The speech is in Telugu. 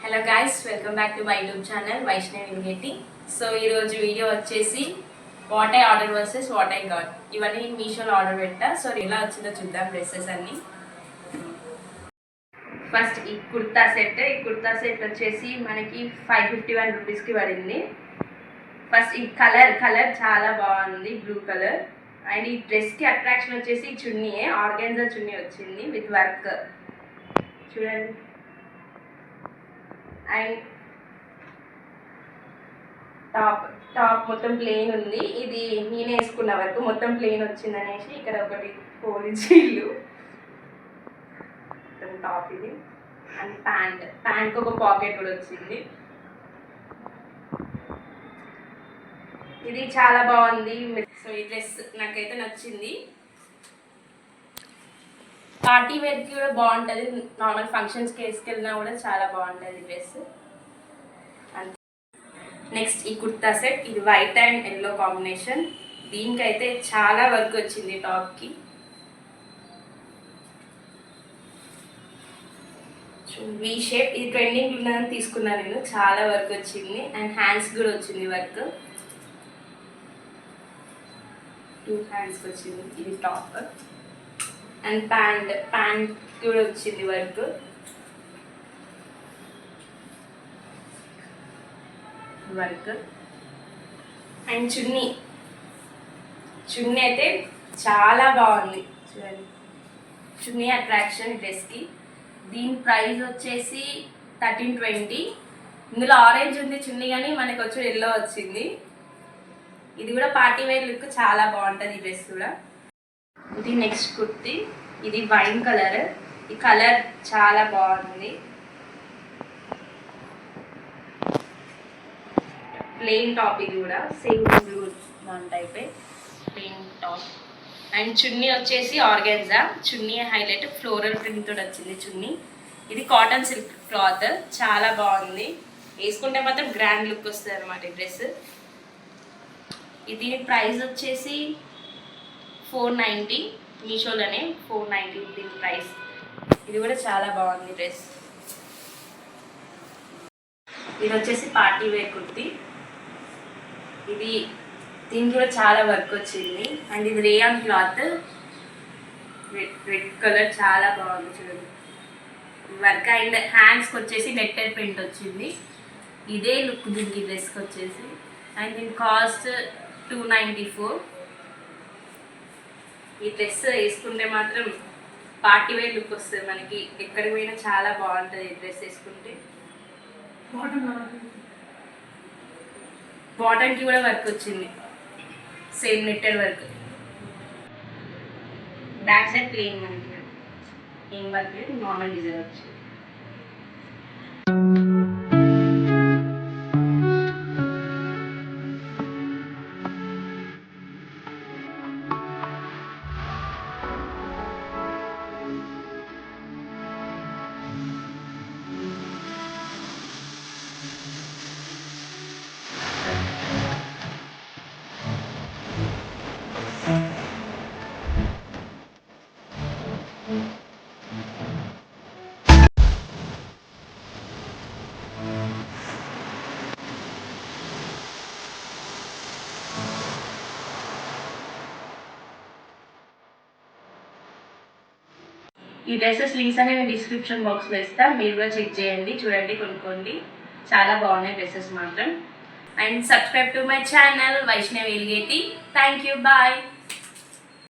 Hello guys, welcome back to my YouTube channel Vaishnavi Velgeti. So ఈరోజు వీడియో వచ్చేసి what I order versus what I got. ఇవన్నీ నేను మీషోలో ఆర్డర్ పెట్టా. సో ఎలా వచ్చిందో చూద్దాం డ్రెస్సెస్ అన్ని. ఫస్ట్ ఈ కుర్తా సెట్ వచ్చేసి మనకి 551 రూపీస్కి పడింది. ఫస్ట్ ఈ కలర్ చాలా బాగుంది, బ్లూ కలర్. అండ్ ఈ డ్రెస్కి అట్రాక్షన్ వచ్చేసి చున్నీయే, ఆర్గాన్జా చున్నీ వచ్చింది విత్ వర్క్ చూడండి. అండ్ టాప్ మొత్తం ప్లెయిన్ ఉంది. ఇది నేనే వేసుకున్న వరకు మొత్తం ప్లెయిన్ వచ్చింది అనేసి ఇక్కడ ఒకటి పోలీసులు టాప్ ఇది. అండ్ ప్యాంట్కి ఒక పాకెట్ కూడా వచ్చింది. ఇది చాలా బాగుంది. సో ఈ డ్రెస్ నాకైతే నచ్చింది. పార్టీ వేర్కి కూడా బాగుంటుంది, నార్మల్ ఫంక్షన్స్కి వేసుకెళ్ళినా కూడా చాలా బాగుంటుంది డ్రెస్. నెక్స్ట్ ఈ కుర్తా సెట్, ఇది వైట్ అండ్ ఎల్లో కాంబినేషన్. దీనికైతే చాలా వర్క్ వచ్చింది టాప్కి. వీ షేప్, ఇది ట్రెండింగ్ ఉన్నదని తీసుకున్నాను నేను. చాలా వర్క్ వచ్చింది అండ్ హ్యాండ్స్ కూడా వచ్చింది వర్క్. 2 హ్యాండ్స్కి వచ్చింది. ఇది టాప్ అండ్ ప్యాంట్ కూడా వచ్చింది వర్క్. అండ్ చున్నీ అయితే చాలా బాగుంది చూడండి. చున్నీ అట్రాక్షన్ డ్రెస్కి. దీని ప్రైస్ వచ్చేసి 1320. ఇందులో ఆరెంజ్ ఉంది చున్నీ, కానీ మనకు వచ్చి ఎల్లో వచ్చింది. ఇది కూడా పార్టీ వేర్ లుక్ చాలా బాగుంటుంది ఈ డ్రెస్ కూడా. ఇది నెక్స్ట్ కుర్తీ, ఇది వైన్ కలర్. ఈ కలర్ చాలా బాగుంది. ప్లెయిన్ టాప్, ఇది కూడా సేమ్ బ్లూ టైపే ప్లెయిన్ టాప్. అండ్ చున్నీ వచ్చేసి ఆర్గాన్జా చున్నీ, హైలైట్ ఫ్లోరల్ ప్రింట్ తోటి వచ్చింది చున్నీ. ఇది కాటన్ సిల్క్ క్లాత్, చాలా బాగుంది. వేసుకుంటే మాత్రం గ్రాండ్ లుక్ వస్తుంది అనమాట ఈ డ్రెస్. ఇది ప్రైస్ వచ్చేసి 490, మీషోలోనే 490 దీని ప్రైస్. ఇది కూడా చాలా బాగుంది డ్రెస్. ఇది వచ్చేసి పార్టీ వేర్ కుర్తీ. దీనికి కూడా చాలా వర్క్ వచ్చింది. అండ్ ఇది రేయాన్ క్లాత్, రెడ్ కలర్, చాలా బాగుంది చూడండి వర్క్. అండ్ హ్యాండ్స్కి వచ్చేసి నెట్టెడ్ ప్రింట్ వచ్చింది. ఇదే లుక్ దీనికి డ్రెస్కి వచ్చేసి. అండ్ దీని కాస్ట్ 294. ఈ డ్రెస్ వేసుకుంటే మాత్రం పార్టీ వేర్ లుక్ వస్తుంది మనకి. ఎక్కడికి పోయినా చాలా బాగుంటుంది ఈ డ్రెస్ వేసుకుంటే. బాటమ్కి కూడా వర్క్ వచ్చింది, same netted work. Back side plain, మనకి ఏం వర్క్ లేదు, నార్మల్ డిజైన్ వచ్చింది. ఈ డ్రెస్సెస్ లింక్స్ అనేవి డిస్క్రిప్షన్ బాక్స్లో ఇస్తాను, మీరు కూడా చెక్ చేయండి, చూడండి, కొనుక్కోండి. చాలా బాగున్నాయి డ్రెస్సెస్ మాత్రం. And subscribe to my channel Vaishnavi Velgeti. Thank you, bye.